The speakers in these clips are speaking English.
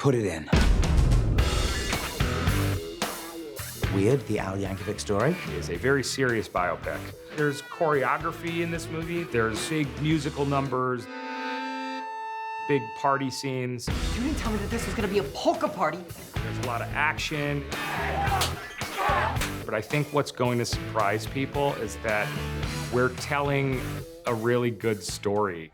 Put it in. Weird, the Al Yankovic Story. It is a very serious biopic. There's choreography in this movie. There's big musical numbers, big party scenes. You didn't tell me that this was gonna be a polka party. There's a lot of action. But I think what's going to surprise people is that we're telling a really good story.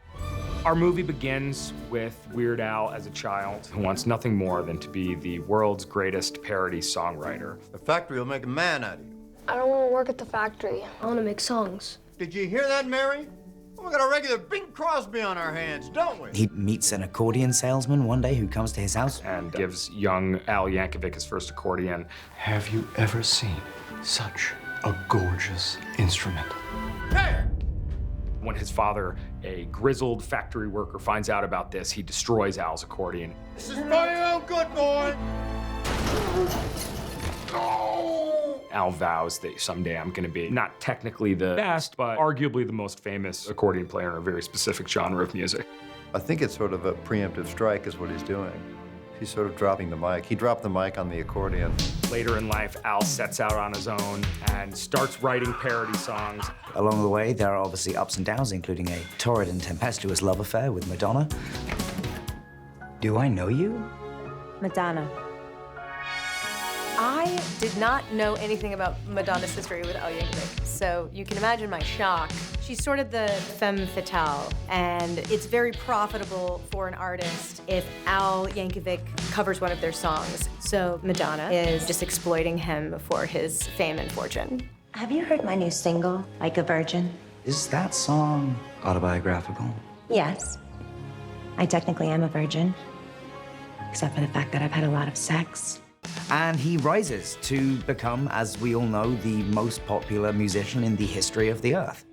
Our movie begins with Weird Al as a child who wants nothing more than to be the world's greatest parody songwriter. The factory will make a man out of you. I don't want to work at the factory. I want to make songs. Did you hear that, Mary? We got a regular Bing Crosby on our hands, don't we? He meets an accordion salesman one day who comes to his house. And gives young Al Yankovic his first accordion. Have you ever seen such a gorgeous instrument? Hey! When his father, a grizzled factory worker, finds out about this, he destroys Al's accordion. This is for your own good, boy! Al vows that someday I'm gonna be not technically the best, but arguably the most famous accordion player in a very specific genre of music. I think it's sort of a preemptive strike is what he's doing. He's sort of dropping the mic. He dropped the mic on the accordion. Later in life, Al sets out on his own and starts writing parody songs. Along the way, there are obviously ups and downs, including a torrid and tempestuous love affair with Madonna. Do I know you? Madonna. I did not know anything about Madonna's history with Al Yankovic, so you can imagine my shock. She's sort of the femme fatale, and it's very profitable for an artist if Al Yankovic covers one of their songs. So Madonna is just exploiting him for his fame and fortune. Have you heard my new single, Like a Virgin? Is that song autobiographical? Yes. I technically am a virgin, except for the fact that I've had a lot of sex. And he rises to become, as we all know, the most popular musician in the history of the earth.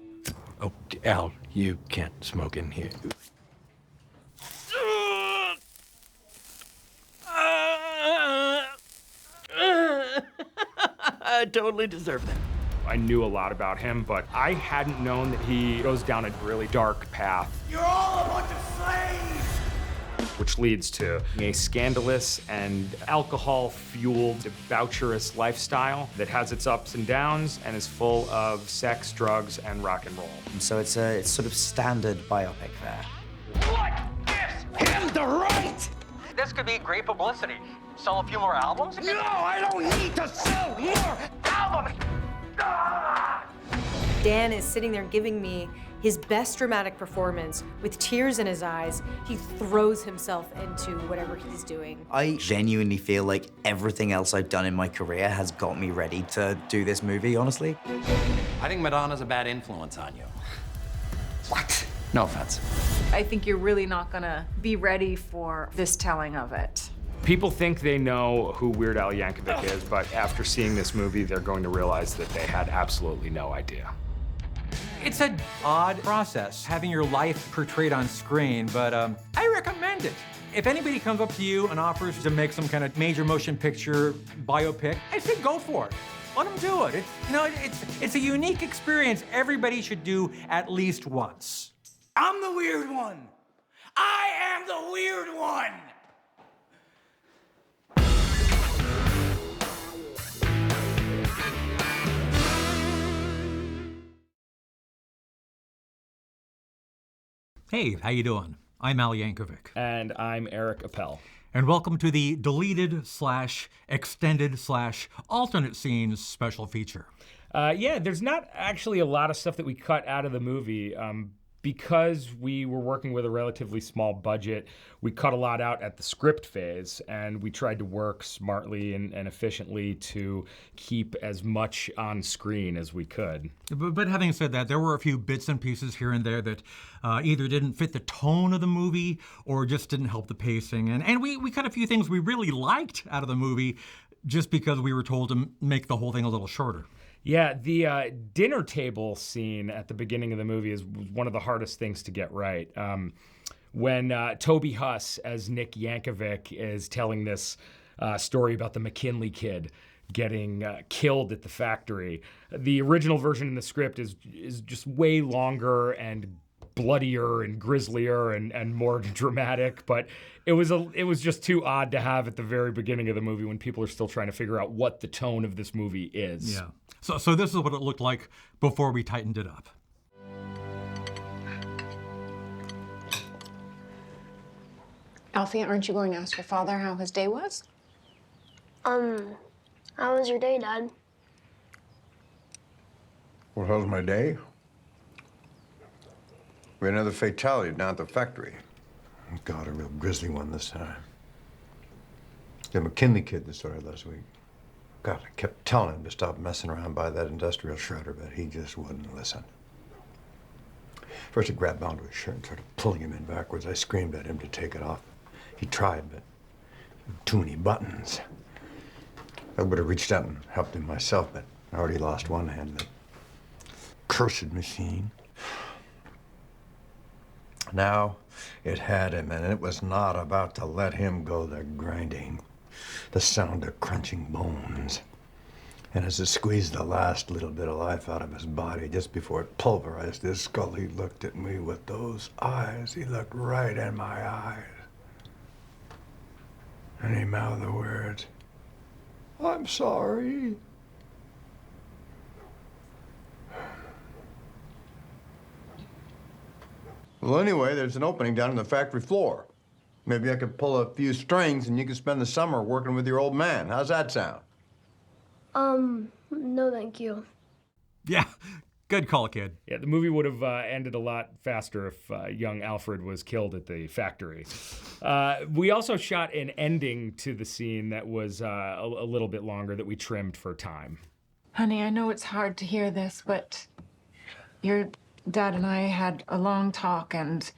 Oh, Al, you can't smoke in here. I totally deserve that. I knew a lot about him, but I hadn't known that he goes down a really dark path. You're all a bunch of slaves! Which leads to a scandalous and alcohol-fueled, debaucherous lifestyle that has its ups and downs and is full of sex, drugs, and rock and roll. So it's sort of standard biopic there. What gives him the right? This could be great publicity. Sell a few more albums? No, I don't need to sell more Albums! Dan is sitting there giving me his best dramatic performance with tears in his eyes. He throws himself into whatever he's doing. I genuinely feel like everything else I've done in my career has got me ready to do this movie, honestly. I think Madonna's a bad influence on you. What? No offense. I think you're really not gonna be ready for this telling of it. People think they know who Weird Al Yankovic is, but after seeing this movie, they're going to realize that they had absolutely no idea. It's an odd process, having your life portrayed on screen, but I recommend it. If anybody comes up to you and offers to make some kind of major motion picture biopic, I say go for it. Let them do it. It's a unique experience everybody should do at least once. I'm the weird one. I am the weird one. Hey, how you doing? I'm Al Yankovic. And I'm Eric Appel. And welcome to the deleted / extended / alternate scenes special feature. Yeah, there's not actually a lot of stuff that we cut out of the movie. Because we were working with a relatively small budget, we cut a lot out at the script phase, and we tried to work smartly and efficiently to keep as much on screen as we could. But having said that, there were a few bits and pieces here and there that either didn't fit the tone of the movie or just didn't help the pacing. And we cut a few things we really liked out of the movie just because we were told to make the whole thing a little shorter. Yeah, the dinner table scene at the beginning of the movie was one of the hardest things to get right. When Toby Huss, as Nick Yankovic, is telling this story about the McKinley kid getting killed at the factory, the original version in the script is just way longer and bloodier and grislier and more dramatic, but it was just too odd to have at the very beginning of the movie when people are still trying to figure out what the tone of this movie is. Yeah. So this is what it looked like before we tightened it up. Alfie, aren't you going to ask your father how his day was? How was your day, Dad? Well, how's my day? We had another fatality down at the factory. God, a real grisly one this time. The McKinley kid that started last week. God, I kept telling him to stop messing around by that industrial shredder, but he just wouldn't listen. First, he grabbed onto his shirt and started pulling him in backwards. I screamed at him to take it off. He tried, but too many buttons. I would have reached out and helped him myself, but I already lost one hand. That cursed machine. Now it had him, and it was not about to let him go. The grinding, the sound of crunching bones. And as it squeezed the last little bit of life out of his body, just before it pulverized his skull, he looked at me with those eyes. He looked right in my eyes. And he mouthed the words, "I'm sorry." Well, anyway, there's an opening down on the factory floor. Maybe I could pull a few strings and you can spend the summer working with your old man. How's that sound? No thank you. Yeah, good call, kid. Yeah, the movie would have ended a lot faster if young Alfred was killed at the factory. We also shot an ending to the scene that was a little bit longer that we trimmed for time. Honey, I know it's hard to hear this, but your dad and I had a long talk, and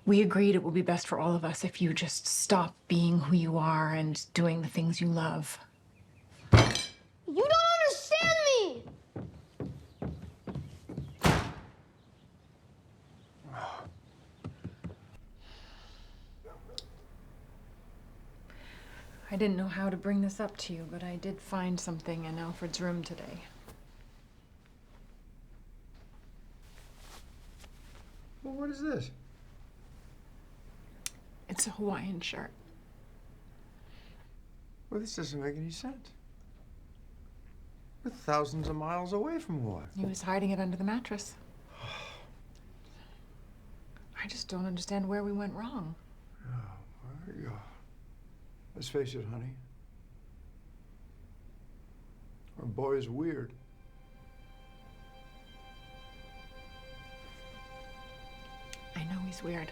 we agreed it will be best for all of us if you just stop being who you are and doing the things you love. You don't understand me! I didn't know how to bring this up to you, but I did find something in Alfred's room today. Well, what is this? It's a Hawaiian shirt. Well, this doesn't make any sense. We're thousands of miles away from Hawaii. He was hiding it under the mattress. I just don't understand where we went wrong. Let's face it, honey. Our boy is weird. I know he's weird.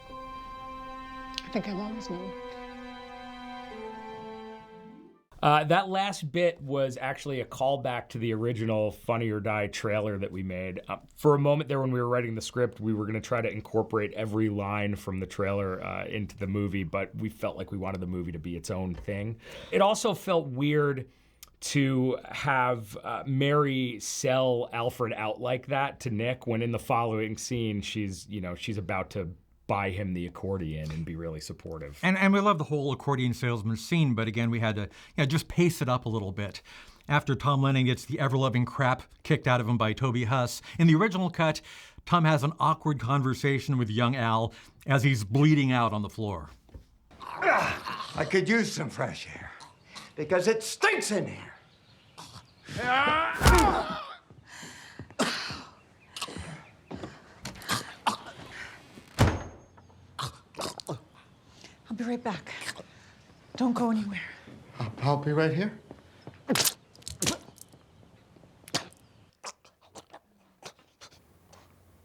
I think I've always known. That last bit was actually a callback to the original Funny or Die trailer that we made. For a moment there when we were writing the script, we were going to try to incorporate every line from the trailer into the movie, but we felt like we wanted the movie to be its own thing. It also felt weird to have Mary sell Alfred out like that to Nick when in the following scene she's about to buy him the accordion and be really supportive. And we love the whole accordion salesman scene, but again, we had to just pace it up a little bit. After Tom Lennon gets the ever-loving crap kicked out of him by Toby Huss, in the original cut, Tom has an awkward conversation with young Al as he's bleeding out on the floor. I could use some fresh air because it stinks in here. I'll be right back. Don't go anywhere. I'll be right here.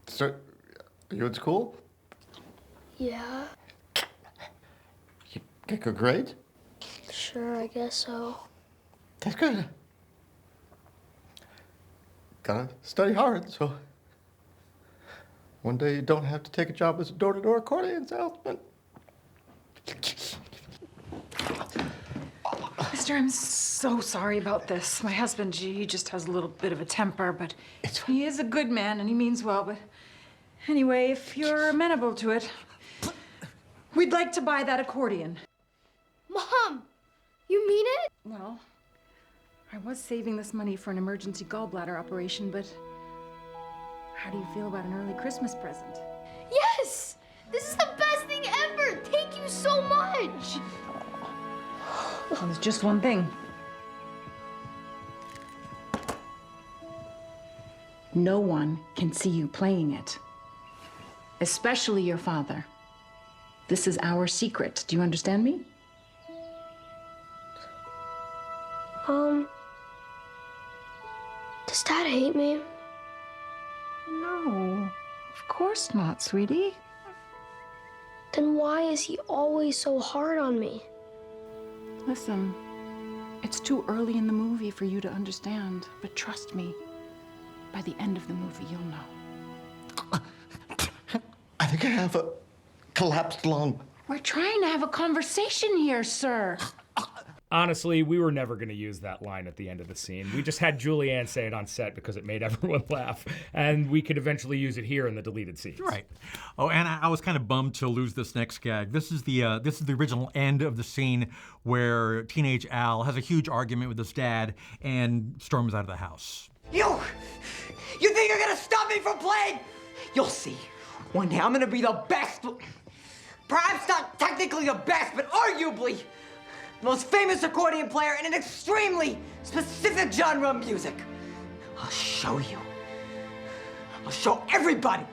So, are you at school? Yeah, You get good grades? sure, I guess so. That's good. Gotta study hard, so one day you don't have to take a job as a door-to-door accordion salesman. Mister, I'm so sorry about this. My husband, he just has a little bit of a temper, but he is a good man and he means well. But anyway, if you're amenable to it, we'd like to buy that accordion. Mom, you mean it? Well, I was saving this money for an emergency gallbladder operation, but How do you feel about an early Christmas present? Yes! This is the best thing ever! Thank you so much! Well, there's just one thing. No one can see you playing it. Especially your father. This is our secret. Do you understand me? Does Dad hate me? No, of course not, sweetie. Then why is he always so hard on me? Listen, it's too early in the movie for you to understand, but trust me, by the end of the movie, you'll know. I think I have a collapsed lung. We're trying to have a conversation here, sir. Honestly, we were never going to use that line at the end of the scene. We just had Julianne say it on set because it made everyone laugh, and we could eventually use it here in the deleted scenes. Right. Oh, and I was kind of bummed to lose this next gag. This is the original end of the scene where teenage Al has a huge argument with his dad and storms out of the house. You think you're gonna stop me from playing? You'll see. One day I'm gonna be the best. Perhaps not technically the best, but arguably the most famous accordion player in an extremely specific genre of music. I'll show you. I'll show everybody.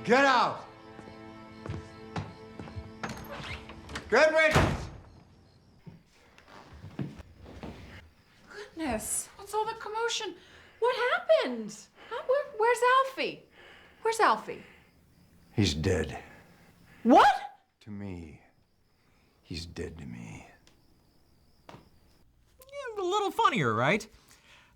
Get out! Get ready! Goodness, what's all the commotion? What happened? Huh? Where's Alfie? Where's Alfie? He's dead. What? To me. He's dead to me. Yeah, a little funnier, right?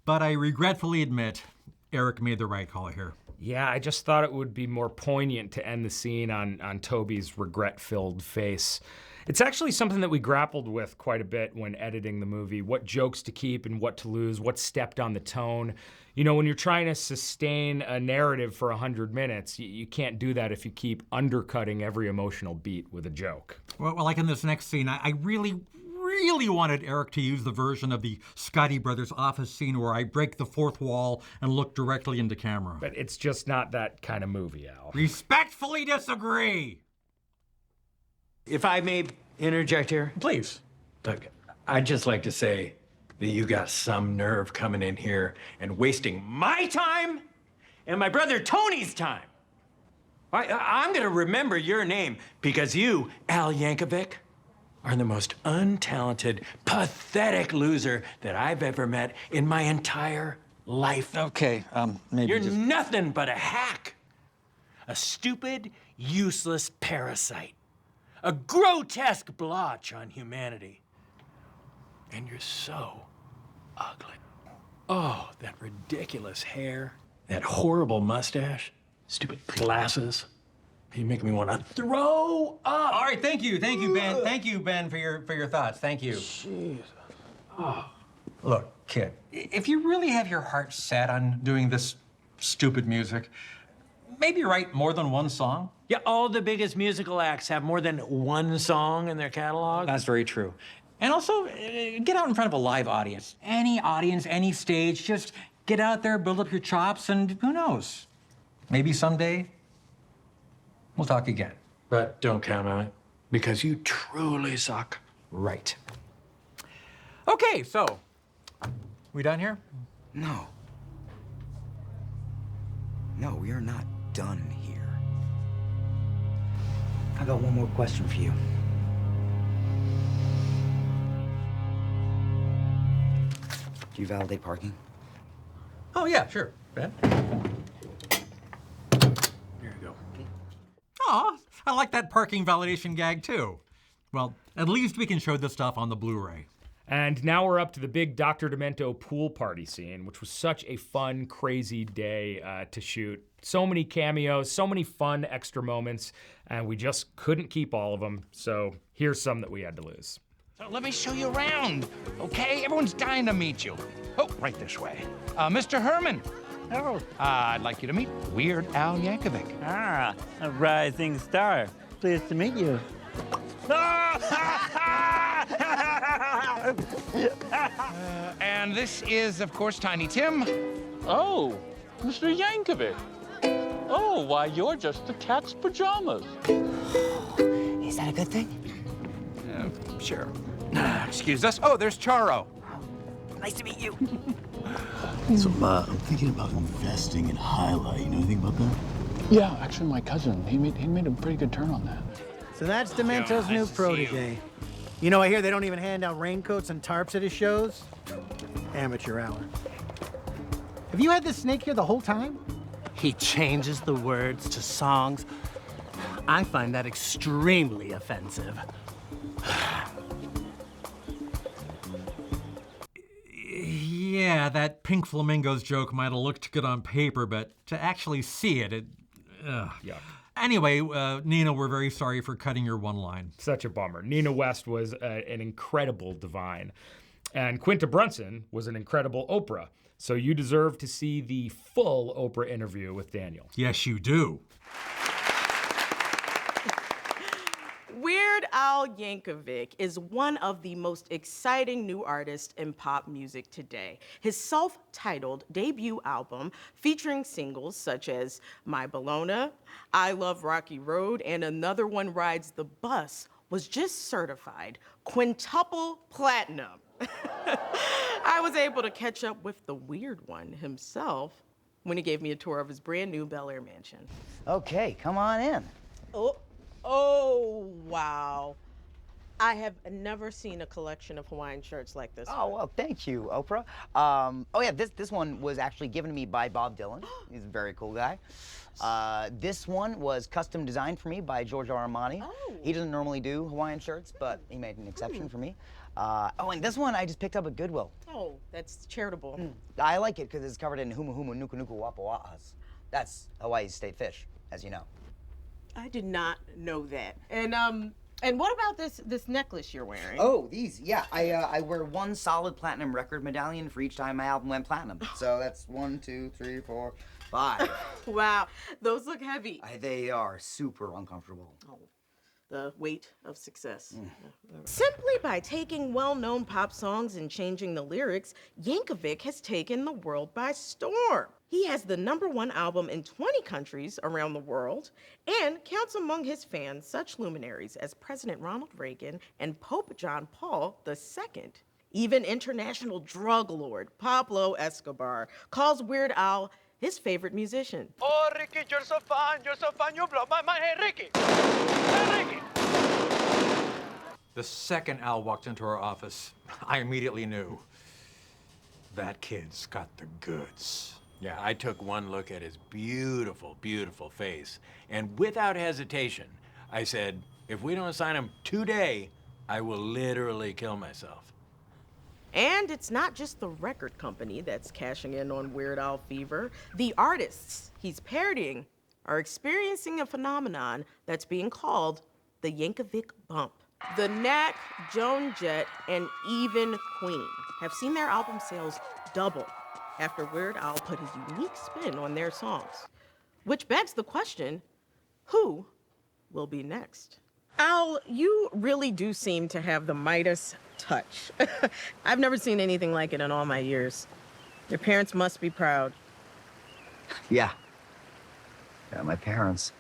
But I regretfully admit, Eric made the right call here. Yeah, I just thought it would be more poignant to end the scene on Toby's regret-filled face. It's actually something that we grappled with quite a bit when editing the movie. What jokes to keep and what to lose, what stepped on the tone. You know, when you're trying to sustain a narrative for 100 minutes, you can't do that if you keep undercutting every emotional beat with a joke. Well, like in this next scene, I really wanted Eric to use the version of the Scotty Brothers office scene where I break the fourth wall and look directly into camera. But it's just not that kind of movie, Al. Respectfully disagree! If I may interject here? Please. Look, I'd just like to say that you got some nerve coming in here and wasting my time and my brother Tony's time. I'm gonna remember your name because you, Al Yankovic, are the most untalented, pathetic loser that I've ever met in my entire life. Okay, maybe You're nothing but a hack. A stupid, useless parasite. A grotesque blotch on humanity. And you're so ugly. Oh, that ridiculous hair, that horrible mustache, stupid glasses. You make me want to throw up. All right, thank you, Ben. Thank you, Ben, for your thoughts. Thank you. Jeez. Oh. Look, kid, if you really have your heart set on doing this stupid music, maybe write more than one song. Yeah, all the biggest musical acts have more than one song in their catalog. That's very true. And also, get out in front of a live audience. Any audience, any stage, just get out there, build up your chops, and who knows? Maybe someday we'll talk again. But don't count on it, because you truly suck. Right. Okay, so, we done here? No. No, we are not done here. I got one more question for you. Do you validate parking? Oh, yeah, sure. Ben? Here you go. Aw, I like that parking validation gag, too. Well, at least we can show this stuff on the Blu-ray. And now we're up to the big Dr. Demento pool party scene, which was such a fun, crazy day to shoot. So many cameos, so many fun extra moments, and we just couldn't keep all of them. So here's some that we had to lose. So let me show you around, okay? Everyone's dying to meet you. Oh, right this way. Mr. Herman. Oh. I'd like you to meet Weird Al Yankovic. Ah, a rising star. Pleased to meet you. And this is, of course, Tiny Tim. Oh, Mr. Yankovic. Oh, why, you're just the cat's pajamas. Is that a good thing? Sure. Excuse us. Oh, there's Charo. Nice to meet you. So, I'm thinking about investing in Highlight. You know anything about that? Yeah, actually, my cousin, he made a pretty good turn on that. So that's Demento's new protege. You know, I hear they don't even hand out raincoats and tarps at his shows. Amateur hour. Have you had this snake here the whole time? He changes the words to songs. I find that extremely offensive. Yeah, that pink flamingos joke might have looked good on paper, but to actually see it, Yuck. Anyway, Nina, we're very sorry for cutting your one line. Such a bummer. Nina West was an incredible divine. And Quinta Brunson was an incredible Oprah. So you deserve to see the full Oprah interview with Daniel. Yes, you do. Weird Al Yankovic is one of the most exciting new artists in pop music today. His self-titled debut album, featuring singles such as My Bologna, I Love Rocky Road, and Another One Rides the Bus, was just certified quintuple platinum. I was able to catch up with the weird one himself when he gave me a tour of his brand new Bel Air mansion. Okay, come on in. Oh, wow. I have never seen a collection of Hawaiian shirts like this. Oh, well, thank you, Oprah. Oh, yeah, this one was actually given to me by Bob Dylan. He's a very cool guy. This one was custom designed for me by Giorgio Armani. Oh. He doesn't normally do Hawaiian shirts, but he made an exception for me. And this one I just picked up at Goodwill. Oh, that's charitable. I like it because it's covered in humu humu nuku nuku wapa wa'as. That's Hawaii's state fish, as you know. I did not know that. And what about this necklace you're wearing? Oh, these, yeah. I wear one solid platinum record medallion for each time my album went platinum. So that's 1, 2, 3, 4, 5. Wow, those look heavy. They are super uncomfortable. Oh, the weight of success. Simply by taking well-known pop songs and changing the lyrics, Yankovic has taken the world by storm. He has the #1 album in 20 countries around the world and counts among his fans such luminaries as President Ronald Reagan and Pope John Paul II. Even international drug lord Pablo Escobar calls Weird Al his favorite musician. Oh, Ricky, you're so fun, you blow my mind. Hey, Ricky! Hey, Ricky! The second Al walked into our office, I immediately knew that kid's got the goods. Yeah, I took one look at his beautiful, beautiful face, and without hesitation, I said, if we don't sign him today, I will literally kill myself. And it's not just the record company that's cashing in on Weird Al fever. The artists he's parodying are experiencing a phenomenon that's being called the Yankovic bump. The Knack, Joan Jett, and even Queen have seen their album sales double after Weird Al put his unique spin on their songs. Which begs the question, who will be next? Al, you really do seem to have the Midas touch. I've never seen anything like it in all my years. Your parents must be proud. Yeah. Yeah, my parents.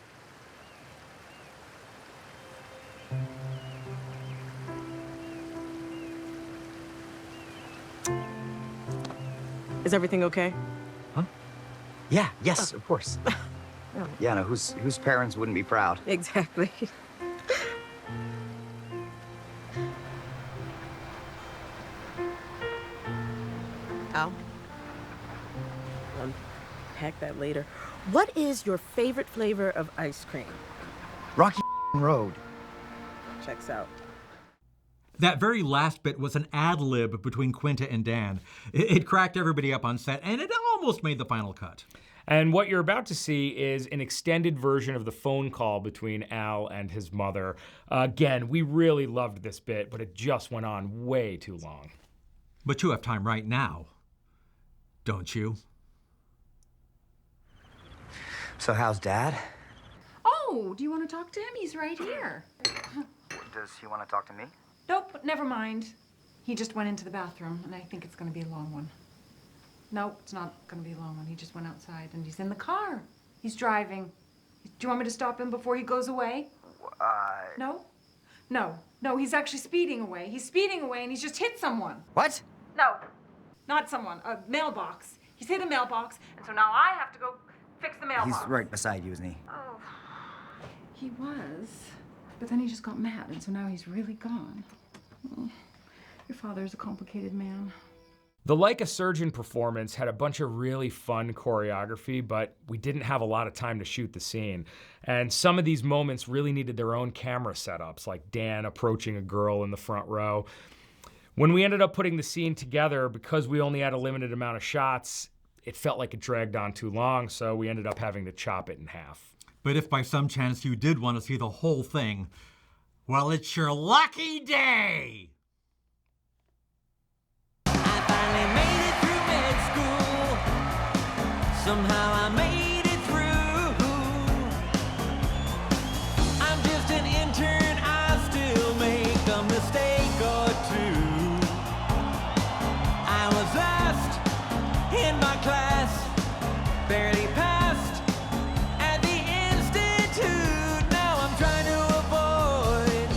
Is everything okay? Huh? Yeah, yes, of course. Yeah, no, whose parents wouldn't be proud? Exactly. Al, unpack that later. What is your favorite flavor of ice cream? Rocky Road. Checks out. That very last bit was an ad-lib between Quinta and Dan. It cracked everybody up on set, and it almost made the final cut. And what you're about to see is an extended version of the phone call between Al and his mother. Again, we really loved this bit, but it just went on way too long. But you have time right now, don't you? So how's Dad? Oh, do you want to talk to him? He's right here. Does he want to talk to me? Nope, never mind. He just went into the bathroom, and I think it's going to be a long one. No, it's not gonna be a long one. He just went outside and he's in the car. He's driving. Do you want me to stop him before he goes away? No? No, he's actually speeding away. He's speeding away and he's just hit someone. What? No, not someone, a mailbox. He's hit a mailbox, and so now I have to go fix the mailbox. He's right beside you, isn't he? Oh, he was, but then he just got mad, and so now he's really gone. Oh, your father is a complicated man. The Like a Surgeon performance had a bunch of really fun choreography, but we didn't have a lot of time to shoot the scene. And some of these moments really needed their own camera setups, like Dan approaching a girl in the front row. When we ended up putting the scene together, because we only had a limited amount of shots, it felt like it dragged on too long, so we ended up having to chop it in half. But if by some chance you did want to see the whole thing, well, it's your lucky day! Somehow I made it through. I'm just an intern, I still make a mistake or two. I was last in my class, barely passed at the institute. Now I'm trying to avoid,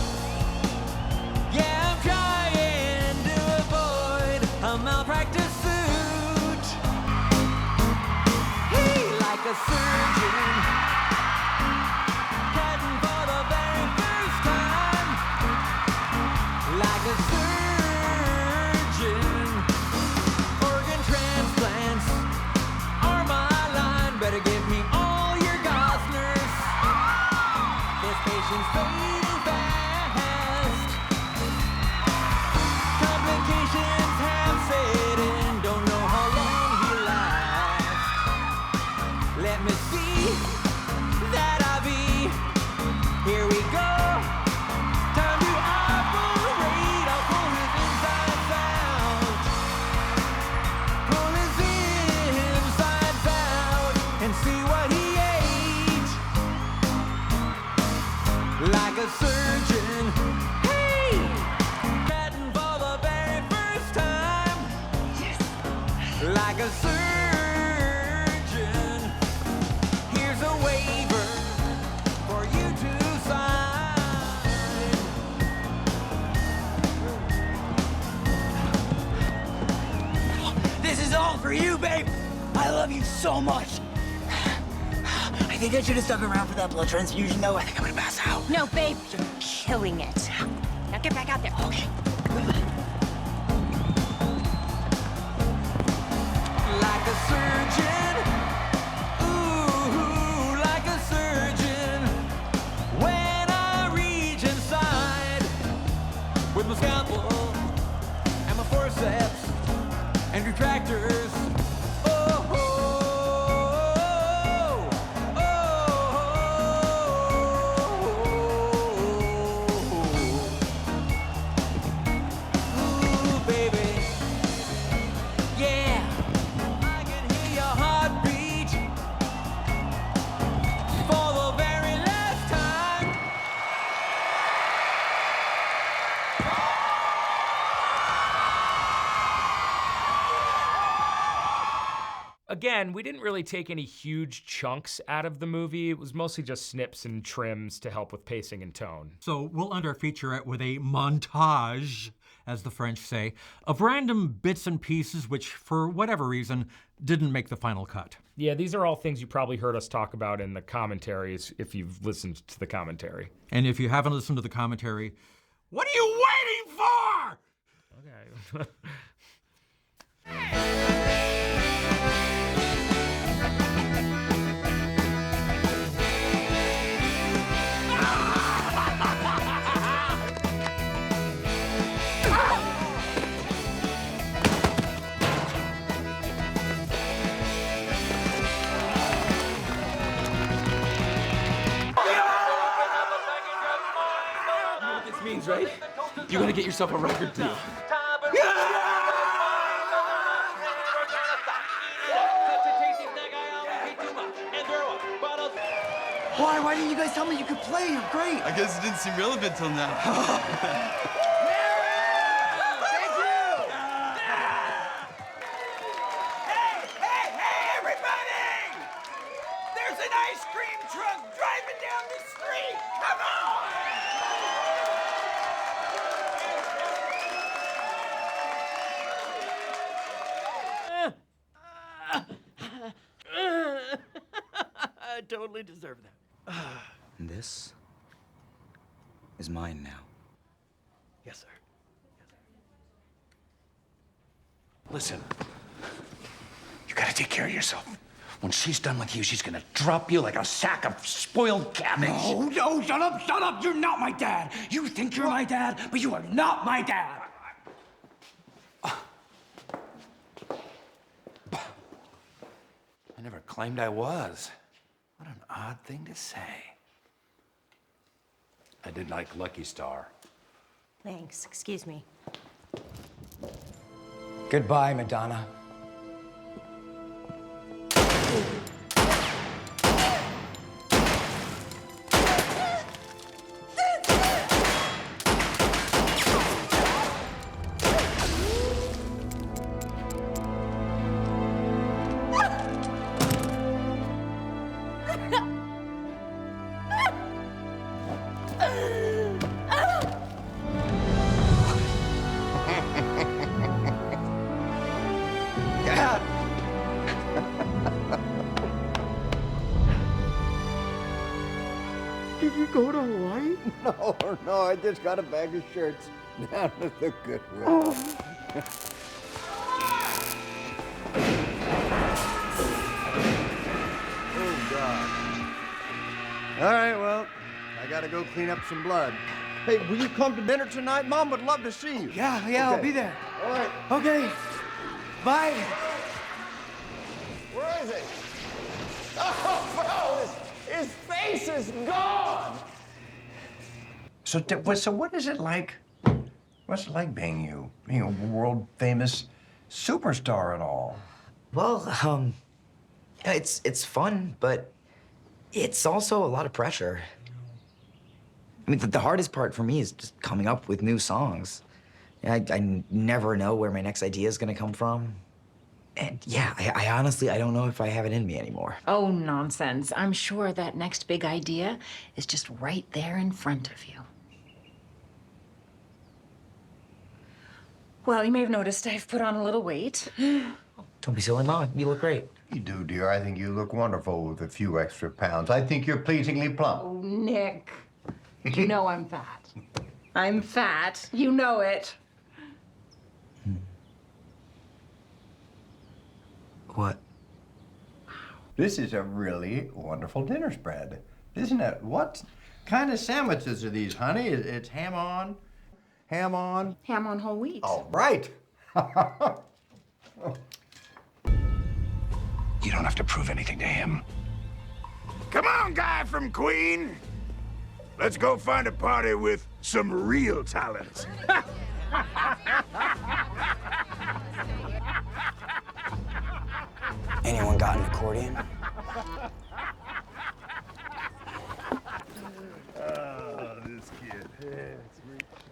yeah, I'm trying to avoid a malpractice suit. Like a surgeon, cutting for the very first time. Like a surgeon, organ transplants are my line. Better give me all your Gosners. This patient's fading fast. Complications have set in. Don't know how long he'll last. Let me see that I be. Here we go. Time to operate. I'll pull his insides out. Pull his insides out and see what he ate. Like a surgeon. Hey! Cutting for the very first time. Yes. Like a surgeon. All for you, babe. I love you so much. I think I should have stuck around for that blood transfusion, though. I think I'm gonna pass out. No, babe, you're killing it. Now get back out there. Okay. Like a surgeon. Ooh, like a surgeon. When I reach inside with my scalpel and my forceps and retractors. Oh, oh, oh, oh, ooh, baby, yeah, I can hear your heartbeat for the very last time. Again, we didn't really take any huge chunks out of the movie. It was mostly just snips and trims to help with pacing and tone. So we'll end our featurette with a montage, as the French say, of random bits and pieces which, for whatever reason, didn't make the final cut. Yeah, these are all things you probably heard us talk about in the commentaries if you've listened to the commentary. And if you haven't listened to the commentary, what are you waiting for? Okay. Means, right? You're gonna get yourself a record deal. Why didn't you guys tell me you could play? You're great. I guess it didn't seem relevant till now. Thank you! street! Come on! I totally deserve that. And this is mine now. Yes, sir. Listen, you gotta take care of yourself. When she's done with you, she's gonna drop you like a sack of spoiled cabbage. No, shut up! You're not my dad! You think you're my dad, but you are not my dad! I never claimed I was. What an odd thing to say. I did like Lucky Star. Thanks. Excuse me. Goodbye, Madonna. Did you go to Hawaii? No, I just got a bag of shirts down at the Goodwill. Oh. Oh, God. All right, well, I gotta go clean up some blood. Hey, will you come to dinner tonight? Mom would love to see you. Yeah, I'll be there. All right. Okay. Bye. Where is he? Oh, bro, his face is gone. So what is it like? What's it like being a world famous superstar and all? Well, it's fun, but it's also a lot of pressure. I mean, the hardest part for me is just coming up with new songs. I never know where my next idea is gonna come from. And yeah, I honestly, I don't know if I have it in me anymore. Oh, nonsense. I'm sure that next big idea is just right there in front of you. Well, you may have noticed I've put on a little weight. Don't be silly, Mom. You look great. You do, dear. I think you look wonderful with a few extra pounds. I think you're pleasingly plump. Oh, Nick. You know I'm fat. I'm fat. You know it. What? This is a really wonderful dinner spread, isn't it? What kind of sandwiches are these, honey? It's ham on? Ham on? Ham on whole wheat. All right. You don't have to prove anything to him. Come on, guy from Queen. Let's go find a party with some real talent. Anyone got an accordion? Oh, this kid.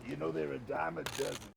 You know they're a dime a dozen.